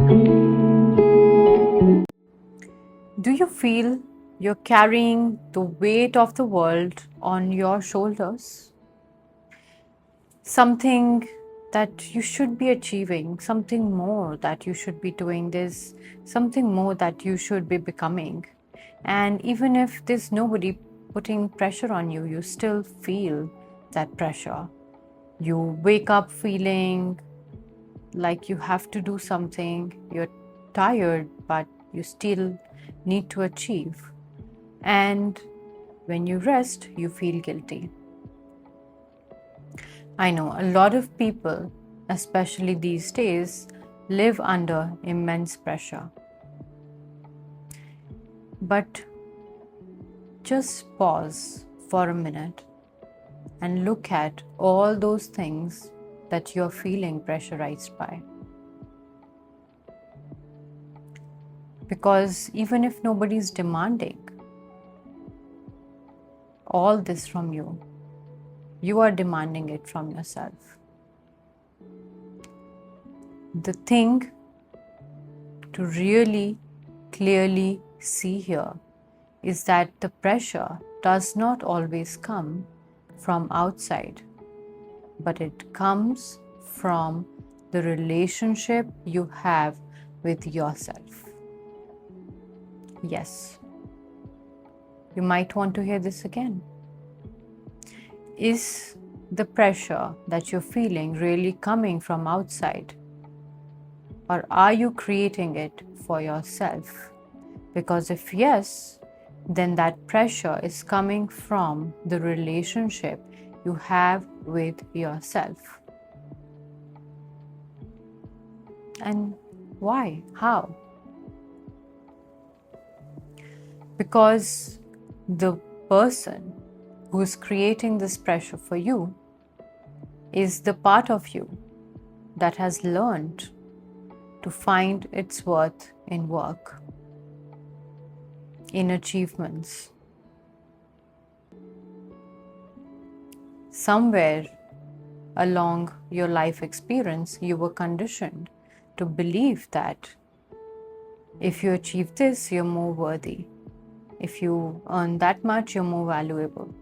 Do you feel you're carrying the weight of the world on your shoulders? Something that you should be achieving, something more that you should be doing this, something more that you should be becoming. And even if there's nobody putting pressure on you, you still feel that pressure. You wake up feeling like you have to do something, you're tired, but you still need to achieve. And when you rest, you feel guilty. I know a lot of people, especially these days, live under immense pressure. But just pause for a minute and look at all those things that you're feeling pressurized by. Because even if nobody's demanding all this from you, you are demanding it from yourself. The thing to really clearly see here is that the pressure does not always come from outside, but it comes from the relationship you have with yourself. Yes, you might want to hear this again. Is the pressure that you're feeling really coming from outside? Or are you creating it for yourself? Because if yes, then that pressure is coming from the relationship you have with yourself. And why? How? Because the person who is creating this pressure for you is the part of you that has learned to find its worth in work, in achievements. Somewhere along your life experience, you were conditioned to believe that if you achieve this, you're more worthy. If you earn that much, you're more valuable.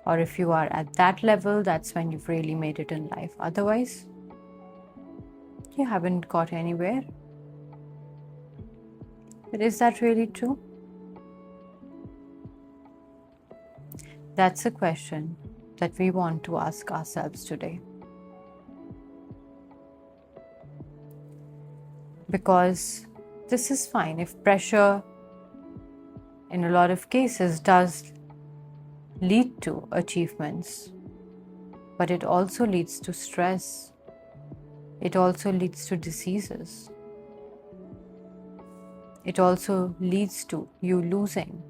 Or if you are at that level, that's when you've really made it in life. Otherwise, you haven't got anywhere. But is that really true? That's a question that we want to ask ourselves today. Because this is fine if pressure in a lot of cases does lead to achievements, but it also leads to stress. It also leads to diseases. It also leads to you losing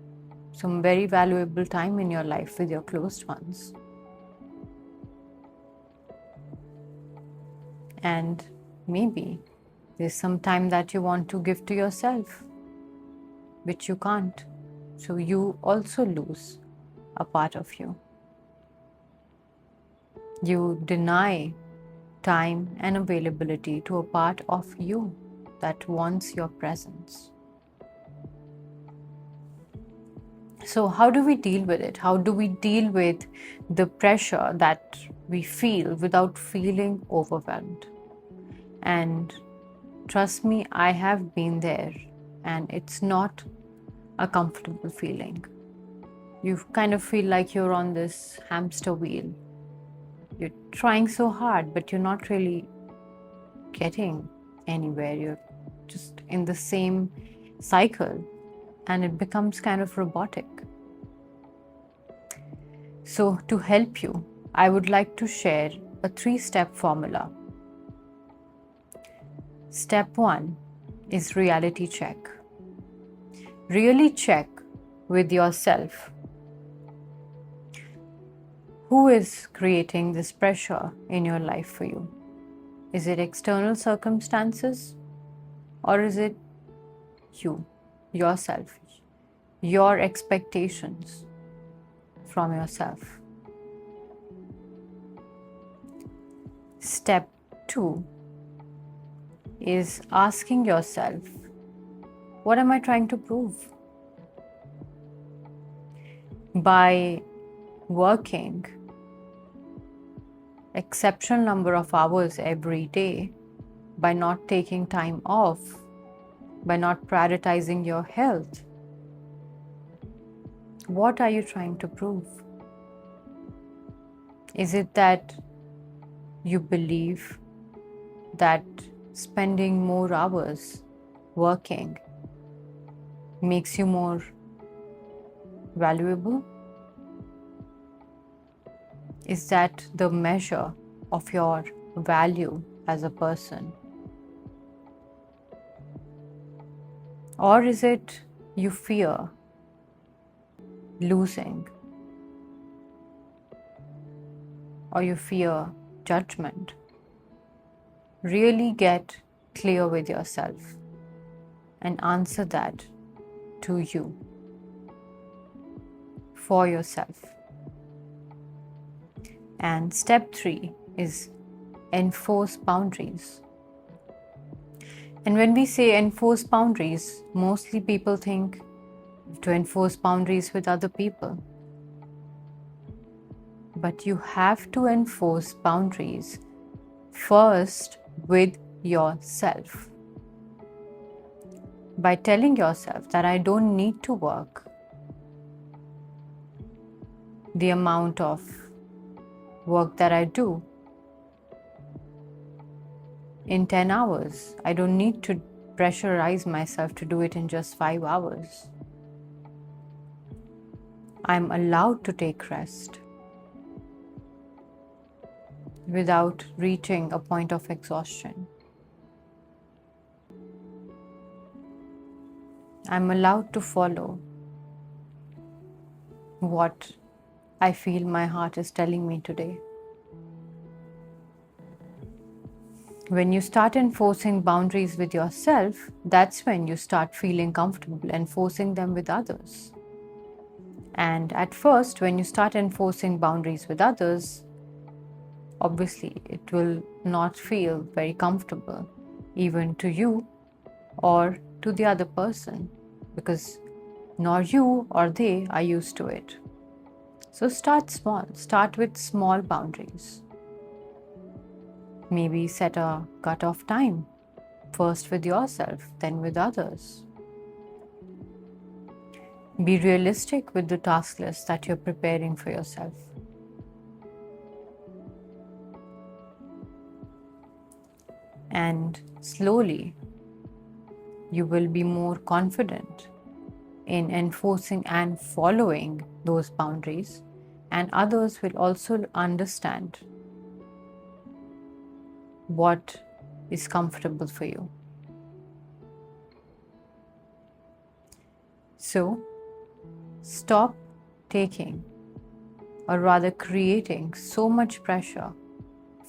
some very valuable time in your life with your closed ones. And maybe there's some time that you want to give to yourself, which you can't. So you also lose a part of you. You deny time and availability to a part of you that wants your presence. So how do we deal with it? How do we deal with the pressure that we feel without feeling overwhelmed? And trust me, I have been there, and it's not a comfortable feeling. You kind of feel like you're on this hamster wheel. You're trying so hard, but you're not really getting anywhere. You're just in the same cycle, and it becomes kind of robotic. So to help you, I would like to share a 3-step formula. Step 1 is reality check. Really check with yourself. Who is creating this pressure in your life for you? Is it external circumstances, or is it you, yourself, your expectations from yourself? Step 2 is asking yourself, what am I trying to prove? By working exceptional number of hours every day, by not taking time off, by not prioritizing your health, what are you trying to prove? Is it that you believe that spending more hours working makes you more valuable? Is that the measure of your value as a person? Or is it you fear losing? Or you fear judgment? Really get clear with yourself and answer that to you, for yourself. And step 3 is enforce boundaries. And when we say enforce boundaries, mostly people think to enforce boundaries with other people. But you have to enforce boundaries first with yourself. By telling yourself that I don't need to work the amount of work that I do in 10 hours. I don't need to pressurize myself to do it in just 5 hours. I'm allowed to take rest without reaching a point of exhaustion. I'm allowed to follow what I feel my heart is telling me today. When you start enforcing boundaries with yourself, that's when you start feeling comfortable enforcing them with others. And at first, when you start enforcing boundaries with others, obviously it will not feel very comfortable, even to you or to the other person, because nor you or they are used to it. So start small. Start with small boundaries. Maybe set a cut-off time, first with yourself, then with others. Be realistic with the task list that you're preparing for yourself. And slowly, you will be more confident in enforcing and following those boundaries, and others will also understand what is comfortable for you. So, stop taking, or rather creating, so much pressure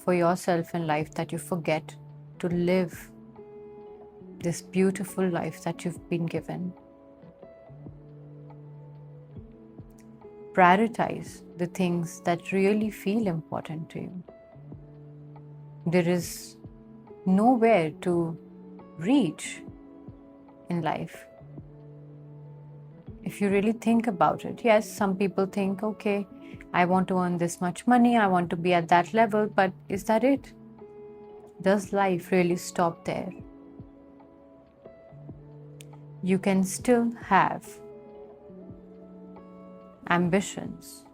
for yourself in life that you forget to live this beautiful life that you've been given. Prioritize the things that really feel important to you. There is nowhere to reach in life. If you really think about it, yes, some people think, okay, I want to earn this much money, I want to be at that level, but is that it? Does life really stop there? You can still have ambitions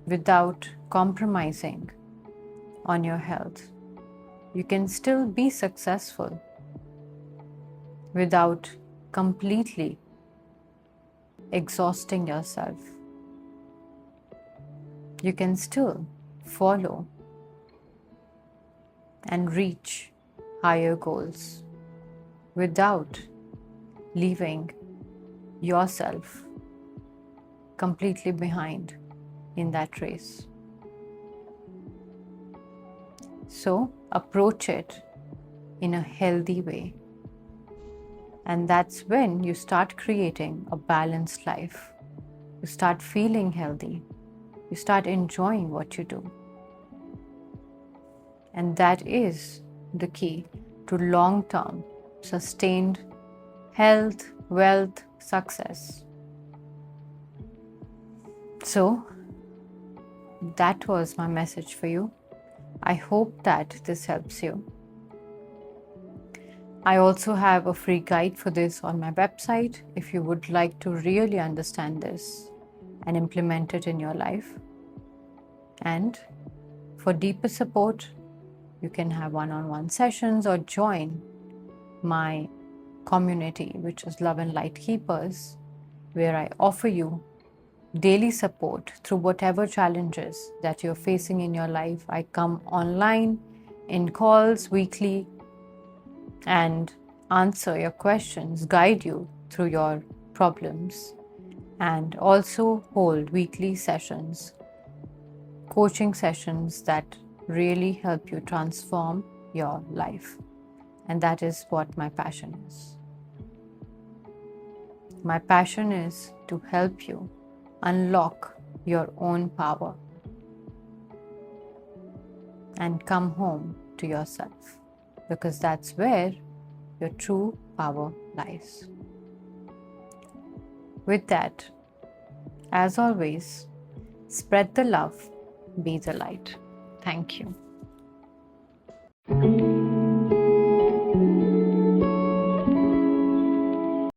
without compromising on your health. You can still be successful without completely exhausting yourself. You can still follow and reach higher goals without leaving yourself completely behind in that race. So approach it in a healthy way. And that's when you start creating a balanced life. You start feeling healthy. You start enjoying what you do. And that is the key. to long-term, sustained health, wealth, success. So, that was my message for you. I hope that this helps you. I also have a free guide for this on my website if you would like to really understand this and implement it in your life. And for deeper support, you can have one-on-one sessions or join my community, which is Love and Light Keepers, where I offer you daily support through whatever challenges that you're facing in your life. I come online in calls weekly and answer your questions, guide you through your problems, and also hold weekly sessions, coaching sessions that really help you transform your life. And that is what my passion is. My passion is to help you unlock your own power and come home to yourself, because that's where your true power lies. With that, as always, spread the love, be the light. Thank you.